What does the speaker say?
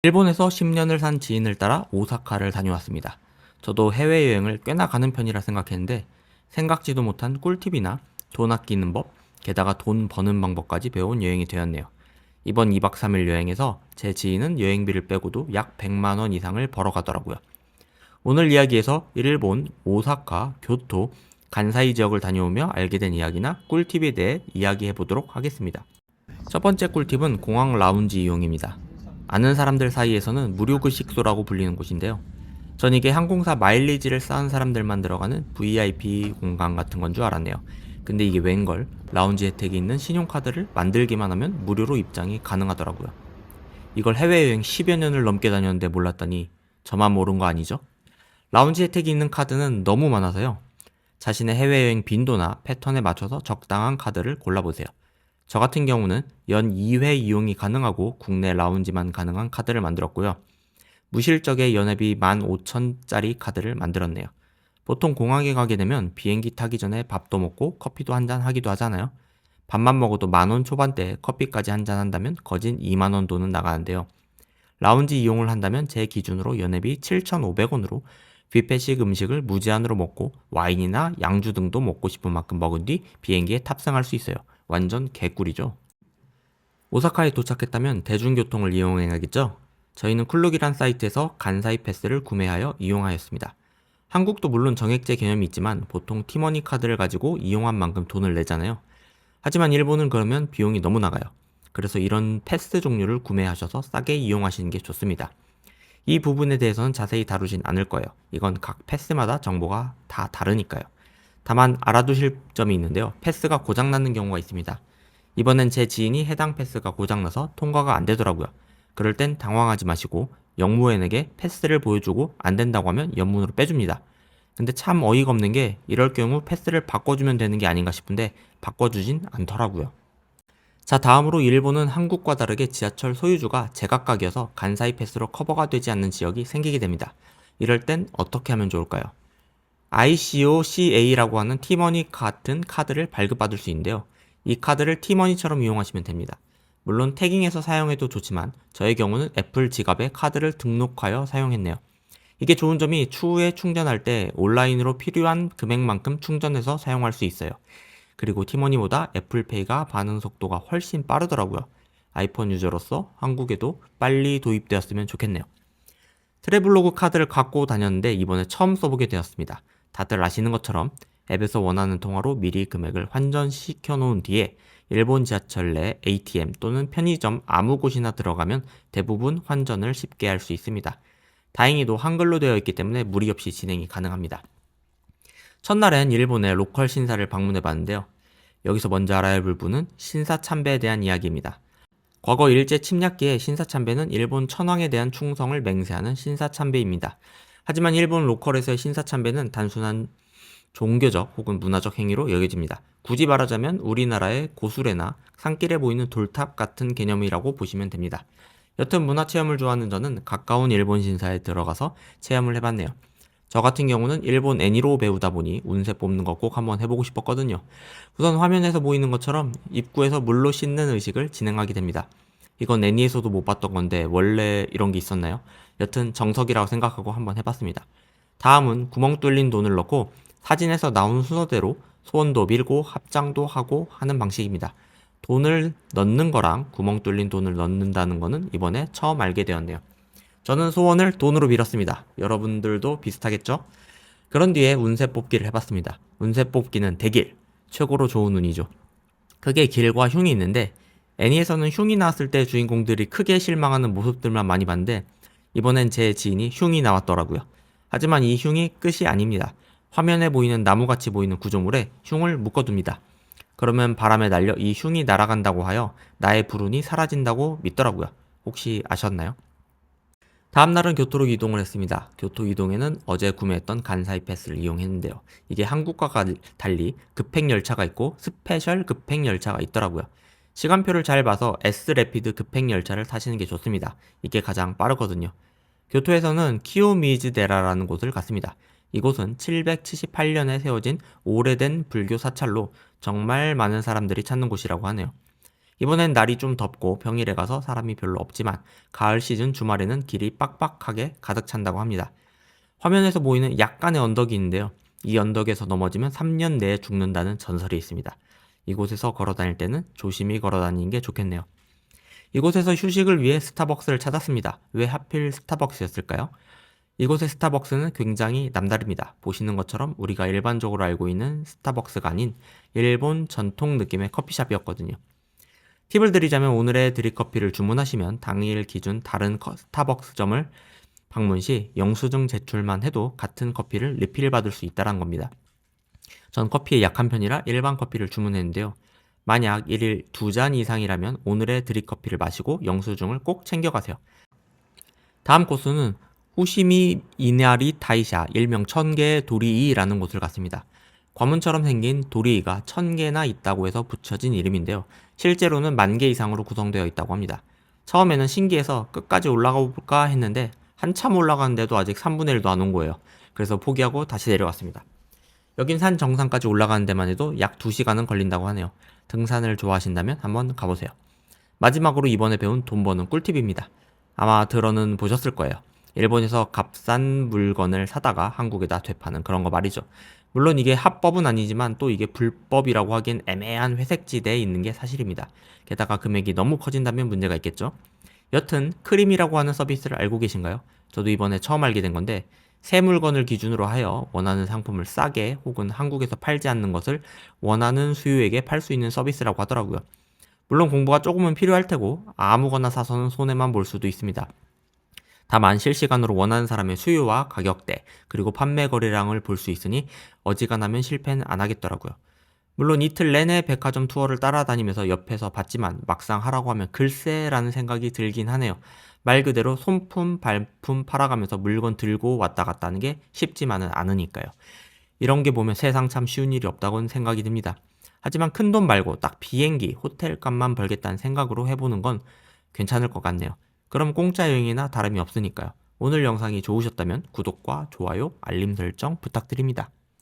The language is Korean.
일본에서 10년을 산 지인을 따라 오사카를 다녀왔습니다. 저도 해외여행을 꽤나 가는 편이라 생각했는데 생각지도 못한 꿀팁이나 돈 아끼는 법, 게다가 돈 버는 방법까지 배운 여행이 되었네요. 이번 2박 3일 여행에서 제 지인은 여행비를 빼고도 약 100만 원 이상을 벌어가더라고요. 오늘 이야기에서 일본, 오사카, 교토, 간사이 지역을 다녀오며 알게 된 이야기나 꿀팁에 대해 이야기해 보도록 하겠습니다. 첫 번째 꿀팁은 공항 라운지 이용입니다. 아는 사람들 사이에서는 무료급 식소라고 불리는 곳인데요. 전 이게 항공사 마일리지를 쌓은 사람들만 들어가는 VIP 공간 같은 건 줄 알았네요. 근데 이게 웬걸 라운지 혜택이 있는 신용카드를 만들기만 하면 무료로 입장이 가능하더라고요. 이걸 해외여행 10여 년을 넘게 다녔는데 몰랐더니 저만 모른 거 아니죠? 라운지 혜택이 있는 카드는 너무 많아서요. 자신의 해외여행 빈도나 패턴에 맞춰서 적당한 카드를 골라보세요. 저 같은 경우는 연 2회 이용이 가능하고 국내 라운지만 가능한 카드를 만들었고요. 무실적의 연회비 15,000짜리 카드를 만들었네요. 보통 공항에 가게 되면 비행기 타기 전에 밥도 먹고 커피도 한잔 하기도 하잖아요. 밥만 먹어도 10,000원 초반대 커피까지 한잔 한다면 거진 20,000원 돈은 나가는데요. 라운지 이용을 한다면 제 기준으로 연회비 7,500원으로 뷔페식 음식을 무제한으로 먹고 와인이나 양주 등도 먹고 싶은 만큼 먹은 뒤 비행기에 탑승할 수 있어요. 완전 개꿀이죠. 오사카에 도착했다면 대중교통을 이용해야겠죠? 저희는 클룩이란 사이트에서 간사이 패스를 구매하여 이용하였습니다. 한국도 물론 정액제 개념이 있지만 보통 티머니 카드를 가지고 이용한 만큼 돈을 내잖아요. 하지만 일본은 그러면 비용이 너무 나가요. 그래서 이런 패스 종류를 구매하셔서 싸게 이용하시는 게 좋습니다. 이 부분에 대해서는 자세히 다루진 않을 거예요. 이건 각 패스마다 정보가 다 다르니까요. 다만 알아두실 점이 있는데요. 패스가 고장나는 경우가 있습니다. 이번엔 제 지인이 해당 패스가 고장나서 통과가 안 되더라고요. 그럴 땐 당황하지 마시고 영무원에게 패스를 보여주고 안 된다고 하면 연문으로 빼줍니다. 근데 참 어이가 없는 게 이럴 경우 패스를 바꿔주면 되는 게 아닌가 싶은데 바꿔주진 않더라고요. 자, 다음으로 일본은 한국과 다르게 지하철 소유주가 제각각이어서 간사이 패스로 커버가 되지 않는 지역이 생기게 됩니다. 이럴 땐 어떻게 하면 좋을까요? ICOCA라고 하는 티머니 같은 카드를 발급받을 수 있는데요. 이 카드를 티머니처럼 이용하시면 됩니다. 물론 태깅해서 사용해도 좋지만 저의 경우는 애플 지갑에 카드를 등록하여 사용했네요. 이게 좋은 점이 추후에 충전할 때 온라인으로 필요한 금액만큼 충전해서 사용할 수 있어요. 그리고 티머니보다 애플페이가 반응 속도가 훨씬 빠르더라고요. 아이폰 유저로서 한국에도 빨리 도입되었으면 좋겠네요. 트래블로그 카드를 갖고 다녔는데 이번에 처음 써보게 되었습니다. 다들 아시는 것처럼 앱에서 원하는 통화로 미리 금액을 환전시켜 놓은 뒤에 일본 지하철 내 ATM 또는 편의점 아무 곳이나 들어가면 대부분 환전을 쉽게 할 수 있습니다. 다행히도 한글로 되어 있기 때문에 무리 없이 진행이 가능합니다. 첫날엔 일본의 로컬 신사를 방문해 봤는데요. 여기서 먼저 알아야 할 부분은 신사참배에 대한 이야기입니다. 과거 일제 침략기에 신사참배는 일본 천황에 대한 충성을 맹세하는 신사참배입니다. 하지만 일본 로컬에서의 신사참배는 단순한 종교적 혹은 문화적 행위로 여겨집니다. 굳이 말하자면 우리나라의 고수레나 산길에 보이는 돌탑 같은 개념이라고 보시면 됩니다. 여튼 문화체험을 좋아하는 저는 가까운 일본 신사에 들어가서 체험을 해봤네요. 저 같은 경우는 일본 애니로 배우다 보니 운세 뽑는 거 꼭 한번 해보고 싶었거든요. 우선 화면에서 보이는 것처럼 입구에서 물로 씻는 의식을 진행하게 됩니다. 이건 애니에서도 못 봤던 건데 원래 이런 게 있었나요? 여튼 정석이라고 생각하고 한번 해봤습니다. 다음은 구멍 뚫린 돈을 넣고 사진에서 나온 순서대로 소원도 빌고 합장도 하고 하는 방식입니다. 돈을 넣는 거랑 구멍 뚫린 돈을 넣는다는 거는 이번에 처음 알게 되었네요. 저는 소원을 돈으로 빌었습니다. 여러분들도 비슷하겠죠? 그런 뒤에 운세 뽑기를 해봤습니다. 운세 뽑기는 대길, 최고로 좋은 운이죠. 크게 길과 흉이 있는데 애니에서는 흉이 나왔을 때 주인공들이 크게 실망하는 모습들만 많이 봤는데 이번엔 제 지인이 흉이 나왔더라고요. 하지만 이 흉이 끝이 아닙니다. 화면에 보이는 나무같이 보이는 구조물에 흉을 묶어둡니다. 그러면 바람에 날려 이 흉이 날아간다고 하여 나의 불운이 사라진다고 믿더라고요. 혹시 아셨나요? 다음날은 교토로 이동을 했습니다. 교토 이동에는 어제 구매했던 간사이 패스를 이용했는데요. 이게 한국과 달리 급행열차가 있고 스페셜 급행열차가 있더라고요. 시간표를 잘 봐서 S래피드 급행열차를 타시는 게 좋습니다. 이게 가장 빠르거든요. 교토에서는 키요미즈데라라는 곳을 갔습니다. 이곳은 778년에 세워진 오래된 불교 사찰로 정말 많은 사람들이 찾는 곳이라고 하네요. 이번엔 날이 좀 덥고 평일에 가서 사람이 별로 없지만 가을 시즌 주말에는 길이 빡빡하게 가득 찬다고 합니다. 화면에서 보이는 약간의 언덕이 있는데요. 이 언덕에서 넘어지면 3년 내에 죽는다는 전설이 있습니다. 이곳에서 걸어 다닐 때는 조심히 걸어 다니는 게 좋겠네요. 이곳에서 휴식을 위해 스타벅스를 찾았습니다. 왜 하필 스타벅스였을까요? 이곳의 스타벅스는 굉장히 남다릅니다. 보시는 것처럼 우리가 일반적으로 알고 있는 스타벅스가 아닌 일본 전통 느낌의 커피숍이었거든요. 팁을 드리자면 오늘의 드립커피를 주문하시면 당일 기준 다른 스타벅스점을 방문 시 영수증 제출만 해도 같은 커피를 리필 받을 수 있다는 겁니다. 전 커피에 약한 편이라 일반 커피를 주문했는데요. 만약 1일 2잔 이상이라면 오늘의 드립커피를 마시고 영수증을 꼭 챙겨가세요. 다음 코스는 후시미 이나리 타이샤, 일명 천개의 도리이라는 곳을 갔습니다. 관문처럼 생긴 도리이가 1000개나 있다고 해서 붙여진 이름인데요. 실제로는 10,000개 이상으로 구성되어 있다고 합니다. 처음에는 신기해서 끝까지 올라가 볼까 했는데 한참 올라가는데도 아직 3분의 1도 안 온 거예요. 그래서 포기하고 다시 내려왔습니다. 여긴 산 정상까지 올라가는 데만 해도 약 2시간은 걸린다고 하네요. 등산을 좋아하신다면 한번 가보세요. 마지막으로 이번에 배운 돈 버는 꿀팁입니다. 아마 들어는 보셨을 거예요. 일본에서 값싼 물건을 사다가 한국에다 되파는 그런 거 말이죠. 물론 이게 합법은 아니지만 또 이게 불법이라고 하기엔 애매한 회색지대에 있는 게 사실입니다. 게다가 금액이 너무 커진다면 문제가 있겠죠. 여튼 크림이라고 하는 서비스를 알고 계신가요? 저도 이번에 처음 알게 된 건데 새 물건을 기준으로 하여 원하는 상품을 싸게 혹은 한국에서 팔지 않는 것을 원하는 수요에게 팔 수 있는 서비스라고 하더라고요. 물론 공부가 조금은 필요할 테고 아무거나 사서는 손해만 볼 수도 있습니다. 다만 실시간으로 원하는 사람의 수요와 가격대 그리고 판매 거래량을 볼 수 있으니 어지간하면 실패는 안 하겠더라고요. 물론 이틀 내내 백화점 투어를 따라다니면서 옆에서 봤지만 막상 하라고 하면 글쎄라는 생각이 들긴 하네요. 말 그대로 손품, 발품 팔아가면서 물건 들고 왔다 갔다 하는 게 쉽지만은 않으니까요. 이런 게 보면 세상 참 쉬운 일이 없다고는 생각이 듭니다. 하지만 큰 돈 말고 딱 비행기, 호텔 값만 벌겠다는 생각으로 해보는 건 괜찮을 것 같네요. 그럼 공짜 여행이나 다름이 없으니까요. 오늘 영상이 좋으셨다면 구독과 좋아요, 알림 설정 부탁드립니다.